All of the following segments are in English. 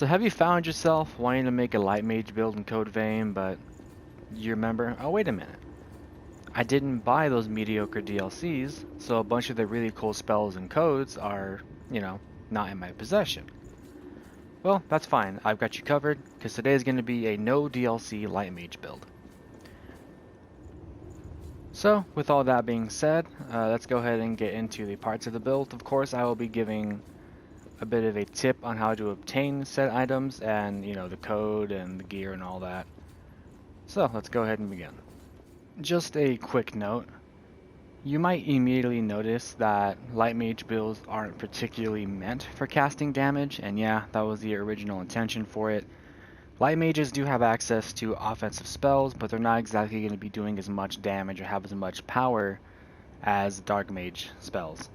So have you found yourself wanting to make a light mage build in Code Vein, but you remember, oh wait a minute, I didn't buy those mediocre DLCs, so a bunch of the really cool spells and codes are, not in my possession. Well, that's fine, I've got you covered, because today is going to be a no DLC light mage build. So, with all that being said, let's go ahead and get into the parts of the build. Of course, I will be giving a bit of a tip on how to obtain said items and, the code and the gear and all that. So, let's go ahead and begin. Just a quick note. You might immediately notice that light mage builds aren't particularly meant for casting damage, and yeah, that was the original intention for it. Light mages do have access to offensive spells, but they're not exactly going to be doing as much damage or have as much power as dark mage spells.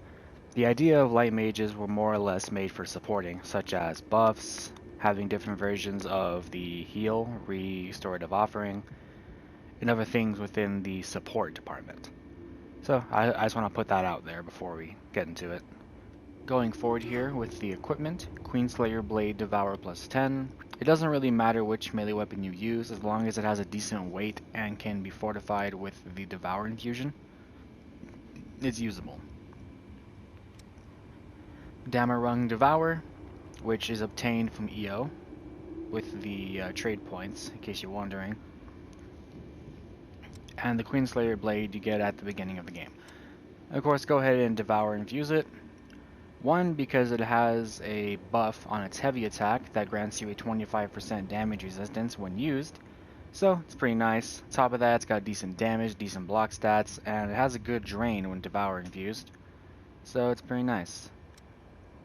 The idea of light mages were more or less made for supporting, such as buffs, having different versions of the heal, restorative offering, and other things within the support department. So I just want to put that out there before we get into it. Going forward here with the equipment, Queenslayer Blade Devour plus 10. It doesn't really matter which melee weapon you use as long as it has a decent weight and can be fortified with the Devour infusion. It's usable. Damarung Devour, which is obtained from EO with the trade points, in case you're wondering. And the Queenslayer Blade you get at the beginning of the game. Of course, go ahead and Devour infuse it. One, because it has a buff on its heavy attack that grants you a 25% damage resistance when used, so it's pretty nice. Top of that, it's got decent damage, decent block stats, and it has a good drain when Devour infused, so it's pretty nice.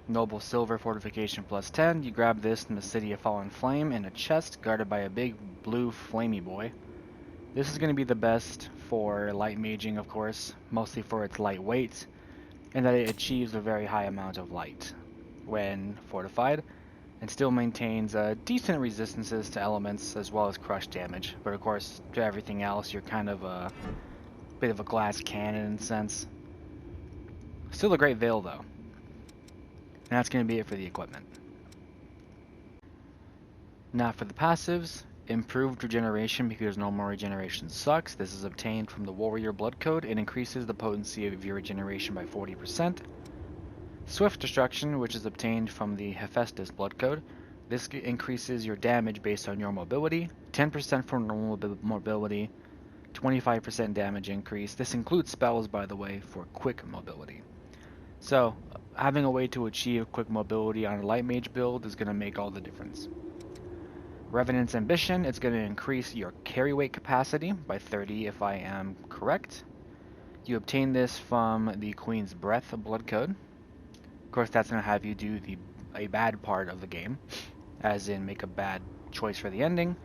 Noble Silver Fortification plus 10, you grab this in the City of Fallen Flame in a chest guarded by a big blue flamey boy. This is going to be the best for light maging, of course, mostly for its lightweight, and that it achieves a very high amount of light when fortified, and still maintains decent resistances to elements as well as crush damage. But of course, to everything else, you're kind of a bit of a glass cannon in a sense. Still a great veil though. And that's going to be it for the equipment. Now for the passives. Improved regeneration because normal regeneration sucks. This is obtained from the Warrior Blood Code. It increases the potency of your regeneration by 40%. Swift Destruction, which is obtained from the Hephaestus Blood Code. This increases your damage based on your mobility. 10% for normal mobility. 25% damage increase. This includes spells, by the way, for quick mobility. So, having a way to achieve quick mobility on a light mage build is going to make all the difference. Revenant's Ambition, it's going to increase your carry weight capacity by 30 if I am correct. You obtain this from the Queen's Breath Blood Code. Of course, that's going to have you do a bad part of the game, as in make a bad choice for the ending,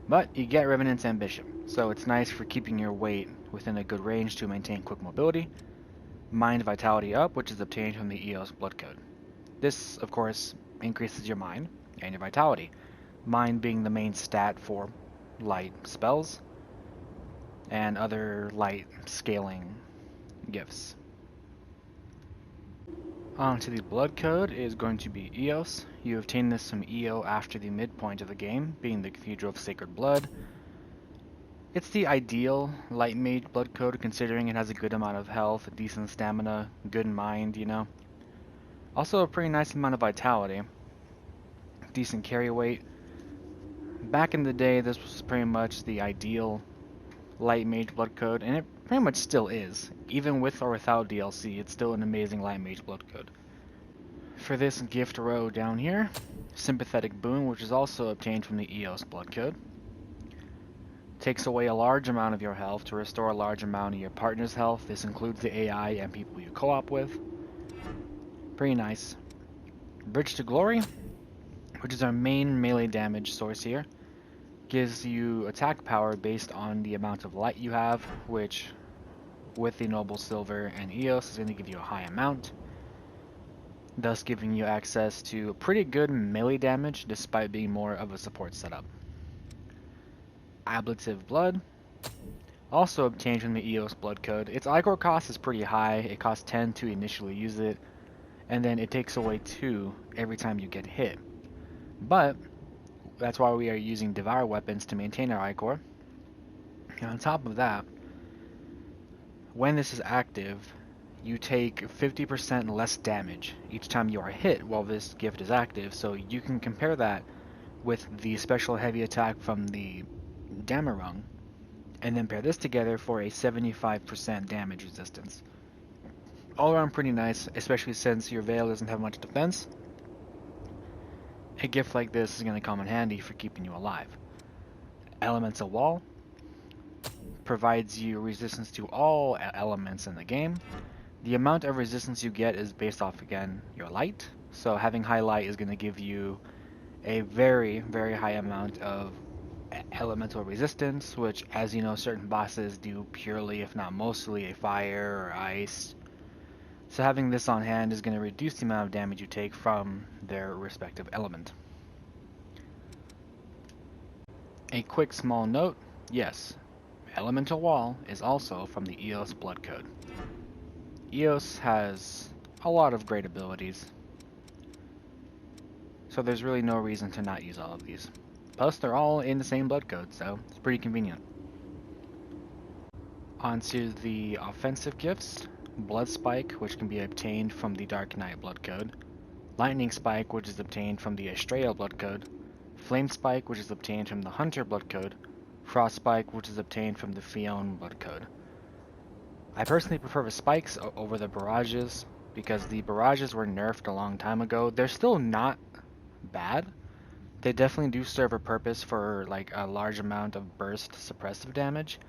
but you get Revenant's Ambition, so it's nice for keeping your weight within a good range to maintain quick mobility. Mind Vitality Up, which is obtained from the EOS Blood Code. This, of course, increases your mind and your vitality. Mind being the main stat for light spells and other light scaling gifts. On to the Blood Code is going to be EOS. You obtain this from EO after the midpoint of the game, being the Cathedral of Sacred Blood. It's the ideal light mage blood code considering it has a good amount of health, a decent stamina, good mind, Also a pretty nice amount of vitality, decent carry weight. Back in the day, this was pretty much the ideal light mage blood code, and it pretty much still is. Even with or without DLC, it's still an amazing light mage blood code. For this gift row down here, Sympathetic Boon, which is also obtained from the EOS blood code. Takes away a large amount of your health to restore a large amount of your partner's health. This includes the AI and people you co-op with. Pretty nice. Bridge to Glory, which is our main melee damage source here. Gives you attack power based on the amount of light you have, which with the Noble Silver and EOS is going to give you a high amount, thus giving you access to pretty good melee damage despite being more of a support setup. Ablative Blood, also obtained from the EOS Blood Code. Its Ichor cost is pretty high. It costs 10 to initially use it, and then it takes away 2 every time you get hit. But that's why we are using Devour weapons to maintain our Ichor. And on top of that, when this is active, you take 50% less damage each time you are hit while this gift is active, so you can compare that with the special heavy attack from the Damarung, and then pair this together for a 75% damage resistance. All around pretty nice, especially since your Veil doesn't have much defense. A gift like this is going to come in handy for keeping you alive. Elemental Wall provides you resistance to all elements in the game. The amount of resistance you get is based off, again, your light. So having high light is going to give you a very, very high amount of elemental resistance, which, as you know, certain bosses do purely, if not mostly, a fire or ice. So having this on hand is going to reduce the amount of damage you take from their respective element. A quick small note, yes, Elemental Wall is also from the Eos Blood Code. Eos has a lot of great abilities, so there's really no reason to not use all of these. Plus, they're all in the same blood code, so it's pretty convenient. Onto the offensive gifts. Blood Spike, which can be obtained from the Dark Knight blood code. Lightning Spike, which is obtained from the Estrella blood code. Flame Spike, which is obtained from the Hunter blood code. Frost Spike, which is obtained from the Fion blood code. I personally prefer the spikes over the barrages, because the barrages were nerfed a long time ago. They're still not bad. They definitely do serve a purpose for like a large amount of burst suppressive damage,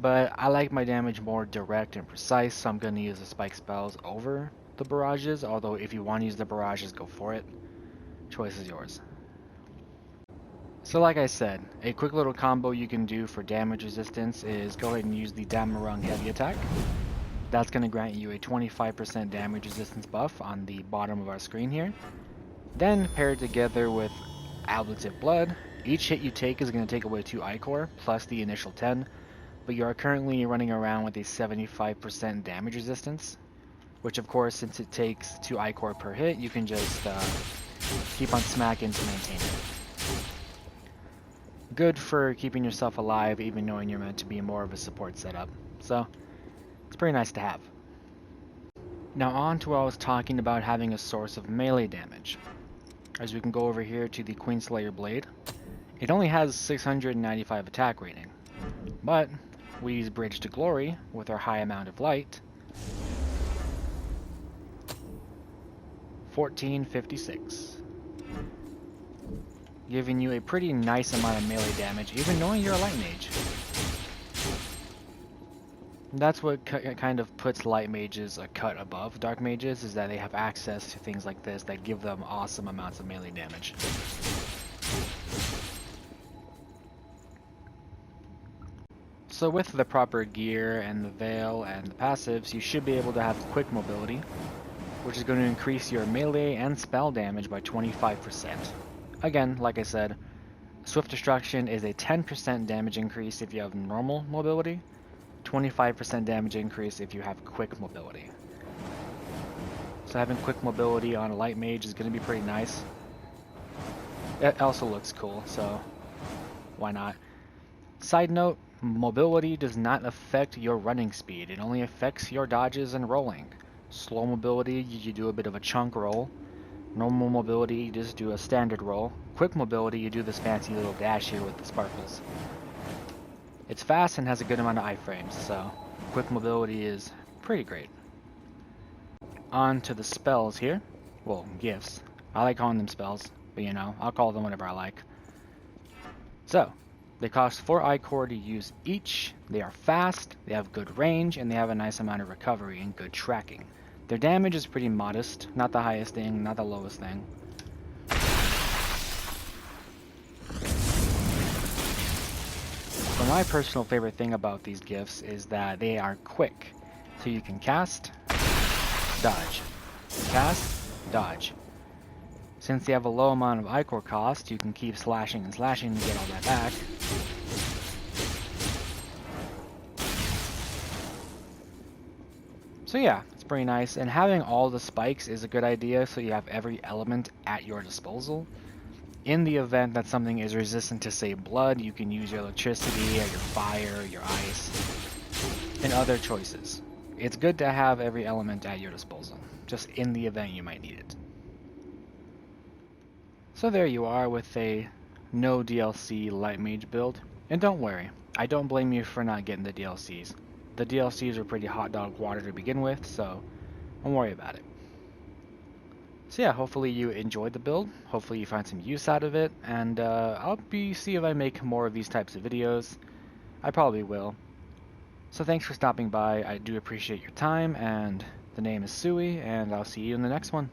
but I like my damage more direct and precise, so I'm going to use the spike spells over the barrages, although if you want to use the barrages, go for it. Choice is yours. So like I said, a quick little combo you can do for damage resistance is go ahead and use the Damarung Heavy Attack. That's going to grant you a 25% damage resistance buff on the bottom of our screen here. Then pair it together with Ablative Blood. Each hit you take is going to take away 2 Ichor, plus the initial 10, but you are currently running around with a 75% damage resistance, which of course, since it takes 2 Ichor per hit, you can just keep on smacking to maintain it. Good for keeping yourself alive, even knowing you're meant to be more of a support setup, so it's pretty nice to have. Now on to what I was talking about having a source of melee damage. As we can go over here to the Queenslayer Blade, it only has 695 attack rating, but we use Bridge to Glory with our high amount of light, 1456, giving you a pretty nice amount of melee damage, even knowing you're a light mage. That's what kind of puts light mages a cut above dark mages, is that they have access to things like this that give them awesome amounts of melee damage. So with the proper gear and the veil and the passives, you should be able to have quick mobility, which is going to increase your melee and spell damage by 25%. Again, like I said, Swift Destruction is a 10% damage increase if you have normal mobility, 25% damage increase if you have quick mobility. So having quick mobility on a light mage is going to be pretty nice. It also looks cool, so why not? Side note, mobility does not affect your running speed. It only affects your dodges and rolling. Slow mobility, you do a bit of a chunk roll. Normal mobility, you just do a standard roll. Quick mobility, you do this fancy little dash here with the sparkles. It's fast and has a good amount of iframes, so quick mobility is pretty great. On to the spells here. Well, gifts. I like calling them spells, but you know, I'll call them whatever I like. So, they cost 4 Ichor to use each. They are fast, they have good range, and they have a nice amount of recovery and good tracking. Their damage is pretty modest, not the highest thing, not the lowest thing. But my personal favorite thing about these gifts is that they are quick. So you can cast, dodge, cast, dodge. Since they have a low amount of Ichor cost, you can keep slashing and slashing to get all that back. So yeah, it's pretty nice, and having all the spikes is a good idea, so you have every element at your disposal. In the event that something is resistant to, say, blood, you can use your electricity, or your fire, your ice, and other choices. It's good to have every element at your disposal, just in the event you might need it. So there you are with a no DLC light mage build. And don't worry, I don't blame you for not getting the DLCs. The DLCs were pretty hot dog water to begin with, so don't worry about it. So yeah, hopefully you enjoyed the build, hopefully you find some use out of it, and I'll see if I make more of these types of videos. I probably will. So thanks for stopping by, I do appreciate your time, and the name is Sui, and I'll see you in the next one.